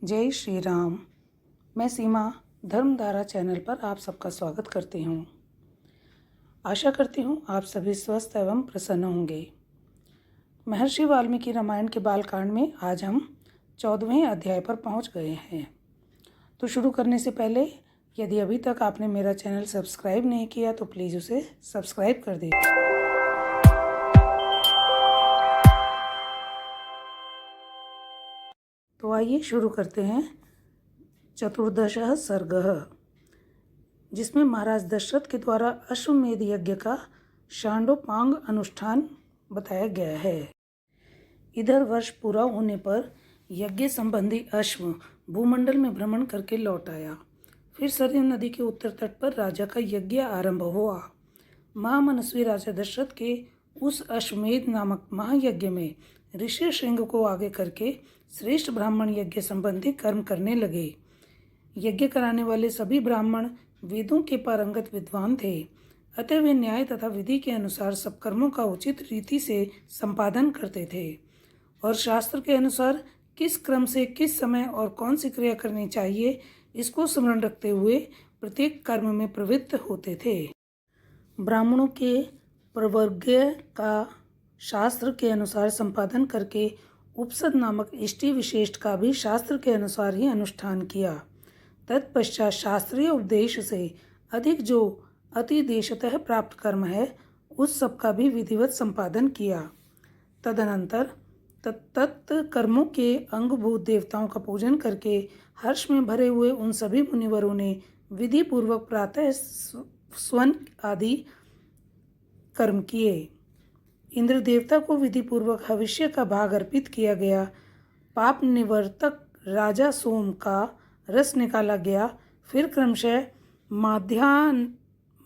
जय श्री राम। मैं सीमा धर्मधारा चैनल पर आप सबका स्वागत करती हूँ। आशा करती हूँ आप सभी स्वस्थ एवं प्रसन्न होंगे। महर्षि वाल्मीकि रामायण के बालकांड में आज हम 14वें अध्याय पर पहुँच गए हैं। तो शुरू करने से पहले यदि अभी तक आपने मेरा चैनल सब्सक्राइब नहीं किया तो प्लीज़ उसे सब्सक्राइब कर दीजिए। तो आइए शुरू करते हैं 14 सर्गः, जिसमें महाराज दशरथ के द्वारा अश्वमेध यज्ञ का शांडोपांग अनुष्ठान बताया गया है। इधर वर्ष पूरा होने पर यज्ञ संबंधी अश्व भूमंडल में भ्रमण करके लौट आया। फिर सरयू नदी के उत्तर तट पर राजा का यज्ञ आरंभ हुआ। महामनस्वी राजा दशरथ के उस अश्वमेध नामक महायज्ञ में ऋषि श्रृंग को आगे करके श्रेष्ठ ब्राह्मण यज्ञ संबंधी कर्म करने लगे। यज्ञ कराने वाले सभी ब्राह्मण वेदों के पारंगत विद्वान थे, अतः वे न्याय तथा विधि के अनुसार सब कर्मों का उचित रीति से संपादन करते थे और शास्त्र के अनुसार किस क्रम से किस समय और कौन सी क्रिया करनी चाहिए इसको स्मरण रखते हुए प्रत्येक कर्म में प्रवृत्त होते थे। ब्राह्मणों के प्रवर्ग्य का शास्त्र के अनुसार संपादन करके उपसद नामक इष्टि विशेष का भी शास्त्र के अनुसार ही अनुष्ठान किया। तत्पश्चात शास्त्रीय उपदेश से अधिक जो अतिदेशतः प्राप्त कर्म है उस सब का भी विधिवत संपादन किया। तदनंतर तत्त कर्मों के अंगभूत देवताओं का पूजन करके हर्ष में भरे हुए उन सभी मुनिवरों ने विधि पूर्वक प्रातः स्वन आदि कर्म किए। इंद्र देवता को विधि पूर्वक हविष्य का भाग अर्पित किया गया। पाप निवर्तक राजा सोम का रस निकाला गया। फिर क्रमशः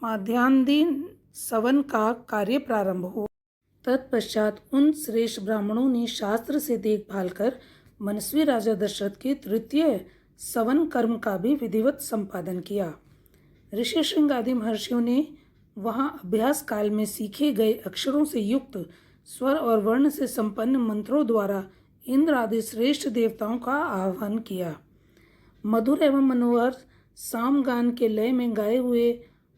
माध्यान्ह सवन का कार्य प्रारंभ हुआ। तत्पश्चात उन श्रेष्ठ ब्राह्मणों ने शास्त्र से देखभाल कर मनस्वी राजा दशरथ के तृतीय सवन कर्म का भी विधिवत संपादन किया। ऋषि श्रृंग आदि महर्षियों ने वहाँ अभ्यास काल में सीखे गए अक्षरों से युक्त स्वर और वर्ण से संपन्न मंत्रों द्वारा इंद्र आदि श्रेष्ठ देवताओं का आह्वान किया। मधुर एवं मनोहर सामगान के लय में गाए हुए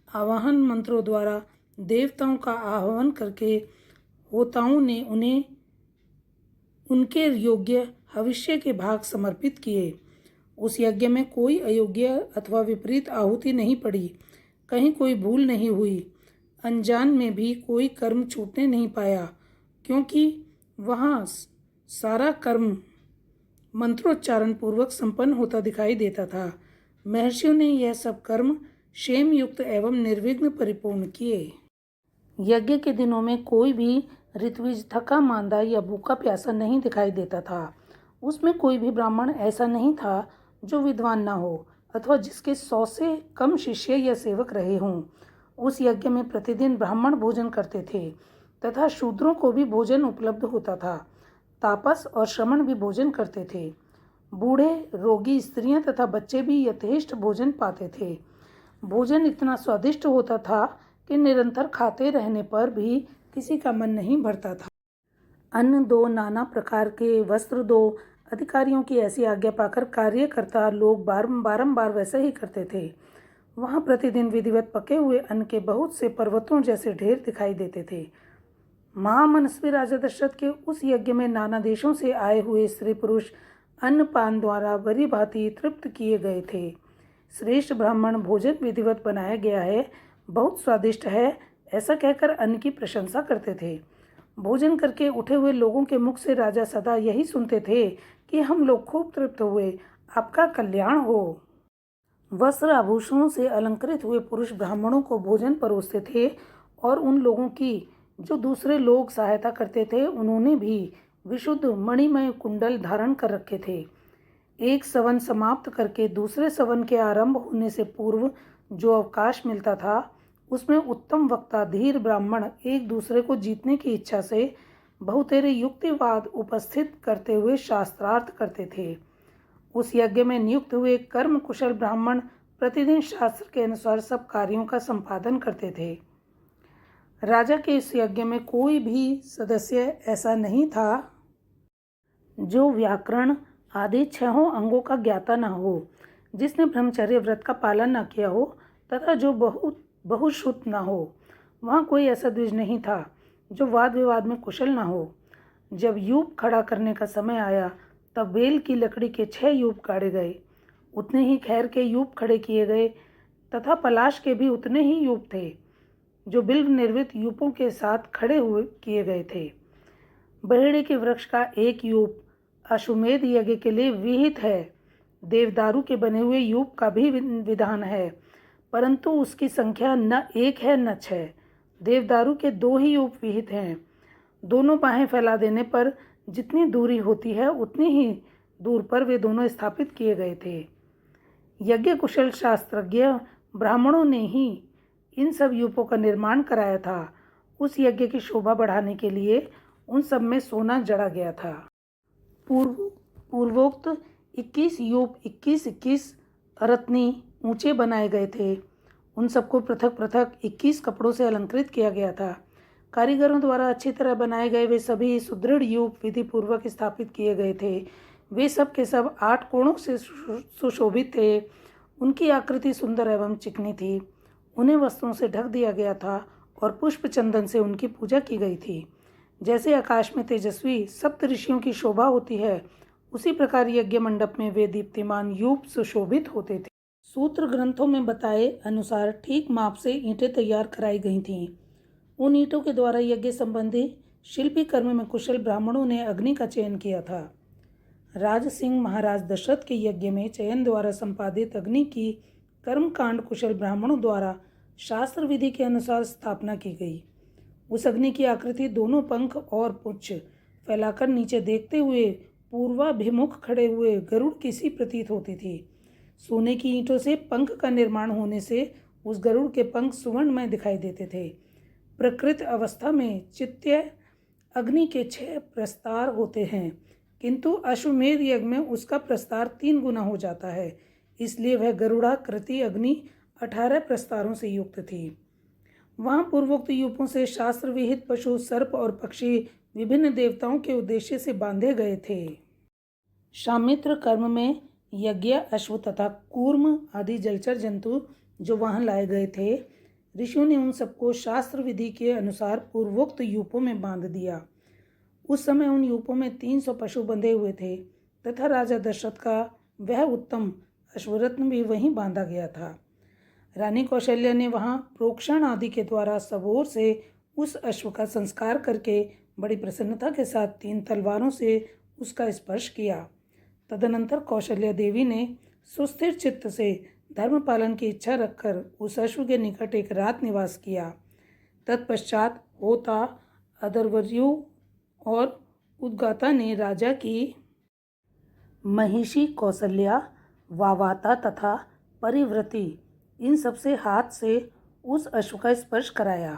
आवाहन मंत्रों द्वारा देवताओं का आह्वान करके होताओं ने उन्हें उनके योग्य हविष्य के भाग समर्पित किए। उस यज्ञ में कोई अयोग्य अथवा विपरीत आहुति नहीं पड़ी, कहीं कोई भूल नहीं हुई, अनजान में भी कोई कर्म छूटने नहीं पाया, क्योंकि वहाँ सारा कर्म मंत्रोच्चारण पूर्वक संपन्न होता दिखाई देता था। महर्षियों ने यह सब कर्म क्षेम युक्त एवं निर्विघ्न परिपूर्ण किए। यज्ञ के दिनों में कोई भी ऋत्विज थका मांदा या भूखा प्यासा नहीं दिखाई देता था। उसमें कोई भी ब्राह्मण ऐसा नहीं था जो विद्वान न हो अथवा जिसके 100 से कम शिष्य या सेवक रहे हों। उस यज्ञ में प्रतिदिन ब्राह्मण भोजन करते थे तथा शूद्रों को भी भोजन उपलब्ध होता था। तापस और श्रमण भी भोजन करते थे। बूढ़े, रोगी, स्त्रियां तथा बच्चे भी यथेष्ट भोजन पाते थे। भोजन इतना स्वादिष्ट होता था कि निरंतर खाते रहने पर भी किसी का मन नहीं भरता था। अन्न दो, नाना प्रकार के वस्त्र दो, अधिकारियों की ऐसी आज्ञा पाकर कार्यकर्ता लोग बारंबार वैसे ही करते थे। वहाँ प्रतिदिन विधिवत पके हुए अन्न के बहुत से पर्वतों जैसे ढेर दिखाई देते थे। महामनस्वी राजा दशरथ के उस यज्ञ में नाना देशों से आए हुए स्त्री पुरुष अन्नपान द्वारा भली भांति तृप्त किए गए थे। श्रेष्ठ ब्राह्मण भोजन विधिवत बनाया गया है, बहुत स्वादिष्ट है, ऐसा कहकर अन्न की प्रशंसा करते थे। भोजन करके उठे हुए लोगों के मुख से राजा सदा यही सुनते थे कि हम लोग खूब तृप्त हुए, आपका कल्याण हो। वस्त्र आभूषणों से अलंकृत हुए पुरुष ब्राह्मणों को भोजन परोसते थे और उन लोगों की जो दूसरे लोग सहायता करते थे उन्होंने भी विशुद्ध मणिमय कुंडल धारण कर रखे थे। एक सवन समाप्त करके दूसरे सवन के आरंभ होने से पूर्व जो अवकाश मिलता था उसमें उत्तम वक्ता धीर ब्राह्मण एक दूसरे को जीतने की इच्छा से बहुतेरे युक्तिवाद उपस्थित करते हुए शास्त्रार्थ करते थे। उस यज्ञ में नियुक्त हुए कर्म कुशल ब्राह्मण प्रतिदिन शास्त्र के अनुसार सब कार्यों का संपादन करते थे। राजा के इस यज्ञ में कोई भी सदस्य ऐसा नहीं था जो व्याकरण, आदि 6 अंगों का ज्ञाता न हो, जिसने ब्रह्मचर्य व्रत का पालन न किया हो तथा जो बहुश्रुत न हो। वहाँ कोई ऐसा द्विज नहीं था जो वाद विवाद में कुशल न हो। जब यूप खड़ा करने का समय आया तब बेल की लकड़ी के 6 यूप गाड़े गए। उतने ही खैर के यूप खड़े किए गए तथा पलाश के भी उतने ही यूप थे जो बिल्व निर्मित यूपों के साथ खड़े हुए किए गए थे। बहेड़े के वृक्ष का एक यूप अश्वमेध यज्ञ के लिए विहित है। देवदारू के बने हुए यूप का भी विधान है, परंतु उसकी संख्या न 1 है न 6। देवदारू के 2 ही यूप विहित हैं। दोनों बाहें फैला देने पर जितनी दूरी होती है उतनी ही दूर पर वे दोनों स्थापित किए गए थे। यज्ञ कुशल शास्त्रज्ञ ब्राह्मणों ने ही इन सब यूपों का निर्माण कराया था। उस यज्ञ की शोभा बढ़ाने के लिए उन सब में सोना जड़ा गया था। पूर्वोक्त 21 यूप 21-21 रत्नी ऊंचे बनाए गए थे। उन सबको पृथक पृथक 21 कपड़ों से अलंकृत किया गया था। कारीगरों द्वारा अच्छी तरह बनाए गए वे सभी सुदृढ़ यूप विधि पूर्वक स्थापित किए गए थे। वे सब के सब 8 कोणों से सुशोभित थे। उनकी आकृति सुंदर एवं चिकनी थी। उन्हें वस्त्रों से ढक दिया गया था और पुष्प चंदन से उनकी पूजा की गई थी। जैसे आकाश में तेजस्वी सप्त ऋषियों की शोभा होती है, उसी प्रकार यज्ञ मंडप में वे दीप्तिमान यूप सुशोभित होते थे। सूत्र ग्रंथों में बताए अनुसार ठीक माप से ईंटें तैयार कराई गई थीं। उन ईंटों के द्वारा यज्ञ संबंधी शिल्पी कर्म में कुशल ब्राह्मणों ने अग्नि का चयन किया था। राज सिंह महाराज दशरथ के यज्ञ में चयन द्वारा संपादित अग्नि की कर्मकांड कुशल ब्राह्मणों द्वारा शास्त्र विधि के अनुसार स्थापना की गई। उस अग्नि की आकृति दोनों पंख और पुच्छ फैलाकर नीचे देखते हुए पूर्वाभिमुख खड़े हुए गरुड़ की सी प्रतीत होती थी। सोने की ईंटों से पंख का निर्माण होने से उस गरुड़ के पंख सुवर्णमय दिखाई देते थे। प्रकृत अवस्था में चित्य अग्नि के 6 प्रस्तार होते हैं, किंतु अश्वमेध यज्ञ में उसका प्रस्तार 3 गुना हो जाता है। इसलिए वह गरुड़ाकृति अग्नि 18 प्रस्तारों से युक्त थी। वहाँ पूर्वोक्त यूपों से शास्त्र विहित पशु, सर्प और पक्षी विभिन्न देवताओं के उद्देश्य से बांधे गए थे। शामित्र कर्म में यज्ञ, अश्व तथा कूर्म आदि जलचर जंतु जो वहाँ लाए गए थे, ऋषियों ने उन सबको शास्त्र विधि के अनुसार पूर्वोक्त यूपों में बांध दिया। उस समय उन यूपों में 300 पशु बंधे हुए थे तथा राजा दशरथ का वह उत्तम अश्वरत्न भी वहीं बांधा गया था। रानी कौशल्या ने वहाँ प्रोक्षण आदि के द्वारा सबोर से उस अश्व का संस्कार करके बड़ी प्रसन्नता के साथ 3 तलवारों से उसका स्पर्श किया। तदनंतर कौशल्या देवी ने सुस्थिर चित्त से धर्म पालन की इच्छा रखकर उस अश्व के निकट एक रात निवास किया। तत्पश्चात होता, अदरवर्यु और उद्गाता ने राजा की महिषी कौशल्या, वावाता तथा परिव्रती इन सबसे हाथ से उस अश्व का स्पर्श कराया।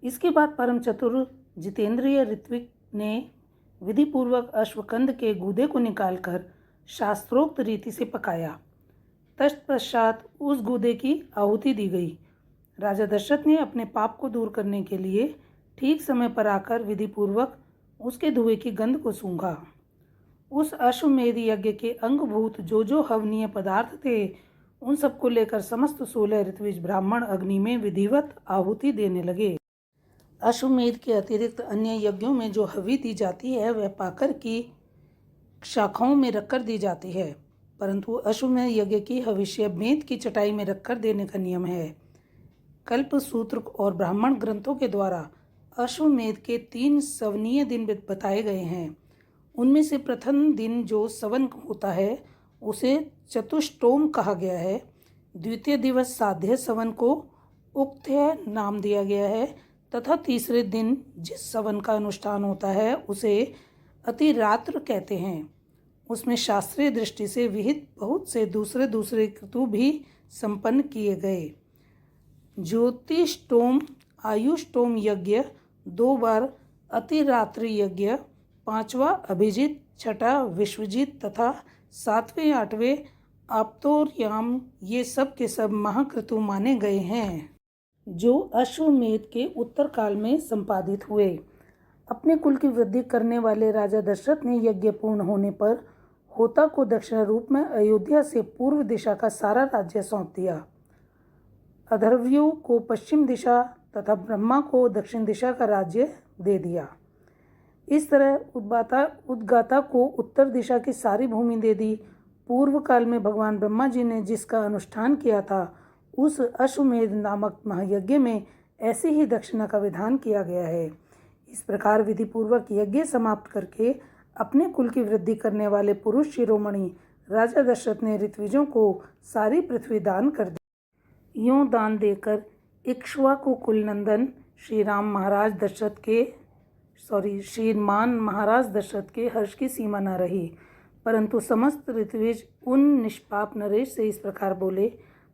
इसके बाद परम चतुर जितेंद्रिय ऋत्विक ने विधिपूर्वक अश्वकंद के गूदे को निकालकर शास्त्रोक्त रीति से पकाया। तत्पश्चात उस गूदे की आहुति दी गई। राजा दशरथ ने अपने पाप को दूर करने के लिए ठीक समय पर आकर विधिपूर्वक उसके धुएं की गंध को सूंघा। उस अश्वमेध यज्ञ के अंगभूत जो हवनीय पदार्थ थे, उन सबको लेकर समस्त 16 ऋत्विज ब्राह्मण अग्नि में विधिवत आहुति देने लगे। अश्वमेध के अतिरिक्त अन्य यज्ञों में जो हवि दी जाती है वह पाकर की शाखाओं में रखकर दी जाती है, परंतु अश्वमेध यज्ञ की हविष्य मेद की चटाई में रखकर देने का नियम है। कल्प सूत्र और ब्राह्मण ग्रंथों के द्वारा अश्वमेध के 3 सवनीय दिन बताए गए हैं। उनमें से प्रथम दिन जो सवन होता है उसे चतुष्टोम कहा गया है। द्वितीय दिवस साध्य सवन को उक्त्य नाम दिया गया है तथा तीसरे दिन जिस सवन का अनुष्ठान होता है उसे अतिरात्र कहते हैं। उसमें शास्त्रीय दृष्टि से विहित बहुत से दूसरे क्रतु भी संपन्न किए गए। ज्योतिष्टोम, आयुष्टोम यज्ञ 2 बार, अतिरात्रि यज्ञ 5वां अभिजित, 6ठा विश्वजित तथा 7वें 8वें आप्तोर्याम, ये सब के सब महाक्रतु माने गए हैं जो अश्वमेध के उत्तर काल में संपादित हुए। अपने कुल की वृद्धि करने वाले राजा दशरथ ने यज्ञ पूर्ण होने पर होता को दक्षिण रूप में अयोध्या से पूर्व दिशा का सारा राज्य सौंप दिया। अधर्व्यू को पश्चिम दिशा तथा ब्रह्मा को दक्षिण दिशा का राज्य दे दिया। इस तरह उद्गाता को उत्तर दिशा की सारी भूमि दे दी। पूर्व काल में भगवान ब्रह्मा जी ने जिसका अनुष्ठान किया था, उस अश्वमेध नामक महायज्ञ में ऐसी ही दक्षिणा का विधान किया गया है। इस प्रकार विधि पूर्वक यज्ञ समाप्त करके अपने कुल की वृद्धि करने वाले पुरुष शिरोमणि राजा दशरथ ने ऋत्विजों को सारी पृथ्वी दान कर दी। यूं दान देकर इक्ष्वाकु कुलनंदन श्रीमान महाराज दशरथ के हर्ष की सीमा न रही। परंतु समस्त ऋत्विज उन निष्पाप नरेश से इस प्रकार बोले,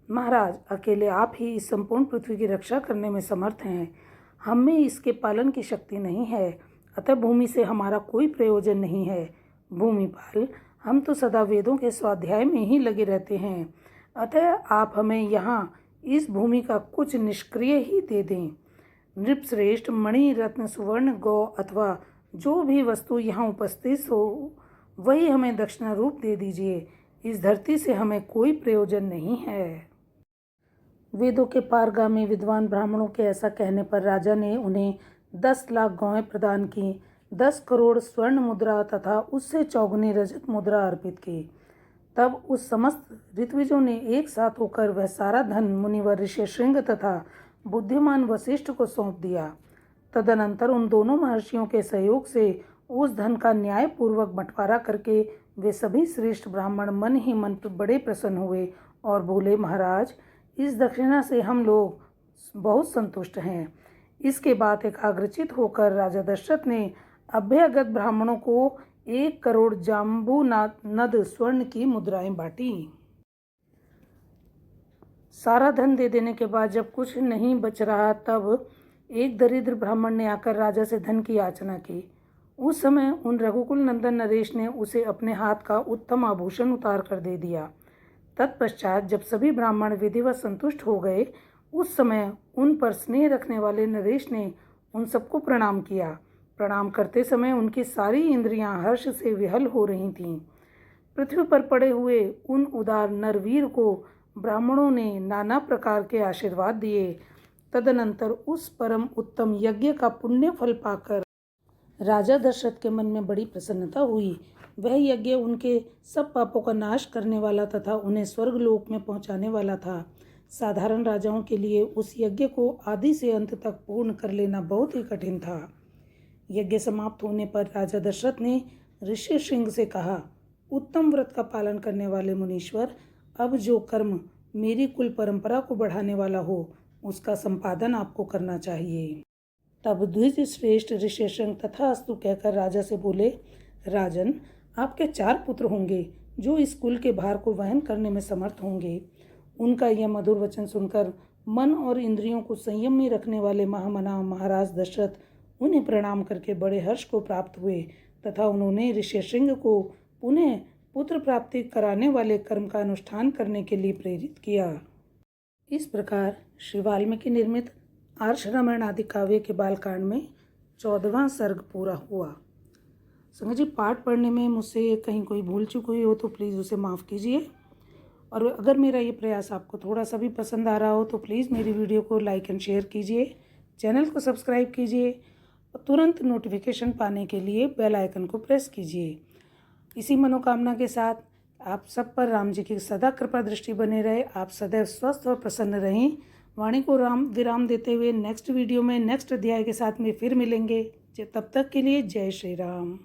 महाराज, अकेले आप ही इस संपूर्ण पृथ्वी की रक्षा करने में समर्थ हैं। हम में इसके पालन की शक्ति नहीं है, अतः भूमि से हमारा कोई प्रयोजन नहीं है। भूमिपाल, हम तो सदा वेदों के स्वाध्याय में ही लगे रहते हैं, अतः आप हमें यहाँ इस भूमि का कुछ निष्क्रिय ही दे दें। नृपश्रेष्ठ, मणि, रत्न, सुवर्ण, गौ अथवा जो भी वस्तु यहाँ उपस्थित हो, वही हमें दक्षिणा रूप दे दीजिए। इस धरती से हमें कोई प्रयोजन नहीं है। वेदों के पारगामी विद्वान ब्राह्मणों के ऐसा कहने पर राजा ने उन्हें 10 लाख गौएं प्रदान की, 10 करोड़ स्वर्ण मुद्रा तथा उससे चौगुनी रजत मुद्रा अर्पित की। तब उस समस्त ऋत्विजों ने एक साथ होकर वह सारा धन मुनिवर ऋष्यशृंग तथा बुद्धिमान वशिष्ठ को सौंप दिया। तदनंतर उन दोनों महर्षियों के सहयोग से उस धन का न्यायपूर्वक बंटवारा करके वे सभी श्रेष्ठ ब्राह्मण मन ही मन बड़े प्रसन्न हुए और बोले, महाराज, इस दक्षिणा से हम लोग बहुत संतुष्ट हैं। इसके बाद एकाग्रचित होकर राजा दशरथ ने अभ्यागत ब्राह्मणों को 1 करोड़ जाम्बू नद स्वर्ण की मुद्राएं बांटी। सारा धन दे देने के बाद जब कुछ नहीं बच रहा, तब एक दरिद्र ब्राह्मण ने आकर राजा से धन की याचना की। उस समय उन रघुकुल नंदन नरेश ने उसे अपने हाथ का उत्तम आभूषण उतार कर दे दिया। तत्पश्चात जब सभी ब्राह्मण विधिवत संतुष्ट हो गए, उस समय उन पर स्नेह रखने वाले नरेश ने उन सबको प्रणाम किया। प्रणाम करते समय उनकी सारी इंद्रियां हर्ष से विहल हो रही थीं। पृथ्वी पर पड़े हुए उन उदार नरवीर को ब्राह्मणों ने नाना प्रकार के आशीर्वाद दिए। तदनंतर उस परम उत्तम यज्ञ का पुण्य फल पाकर राजा दशरथ के मन में बड़ी प्रसन्नता हुई। वह यज्ञ उनके सब पापों का नाश करने वाला तथा उन्हें स्वर्गलोक में पहुंचाने वाला था। साधारण राजाओं के लिए उस यज्ञ को आदि से अंत तक पूर्ण कर लेना बहुत ही कठिन था। यज्ञ समाप्त होने पर राजा दशरथ ने ऋष्यशृंग से कहा, उत्तम व्रत का पालन करने वाले मुनीश्वर, अब जो कर्म मेरी कुल परंपरा को बढ़ाने वाला हो, उसका संपादन आपको करना चाहिए। तब द्विज श्रेष्ठ ऋष्यशृंग तथास्तु कहकर राजा से बोले, राजन, आपके 4 पुत्र होंगे जो इस कुल के भार को वहन करने में समर्थ होंगे। उनका यह मधुर वचन सुनकर मन और इंद्रियों को संयम में रखने वाले महामना महाराज दशरथ उन्हें प्रणाम करके बड़े हर्ष को प्राप्त हुए तथा उन्होंने ऋष्यशृंग को पुनः पुत्र प्राप्ति कराने वाले कर्म का अनुष्ठान करने के लिए प्रेरित किया। इस प्रकार श्री वाल्मीकि निर्मित आर्ष रामायण आदि काव्य के बालकांड में 14वां सर्ग पूरा हुआ। संगत जी, पाठ पढ़ने में मुझसे कहीं कोई भूल चूक हुई हो तो प्लीज़ उसे माफ़ कीजिए। और अगर मेरा ये प्रयास आपको थोड़ा सा भी पसंद आ रहा हो तो प्लीज़ मेरी वीडियो को लाइक एंड शेयर कीजिए, चैनल को सब्सक्राइब कीजिए और तुरंत नोटिफिकेशन पाने के लिए बेल आइकन को प्रेस कीजिए। इसी मनोकामना के साथ आप सब पर राम जी की सदा कृपा दृष्टि बने रहे, आप सदैव स्वस्थ और प्रसन्न रहें। वाणी को विराम देते हुए नेक्स्ट वीडियो में नेक्स्ट अध्याय के साथ में फिर मिलेंगे। तब तक के लिए जय श्री राम।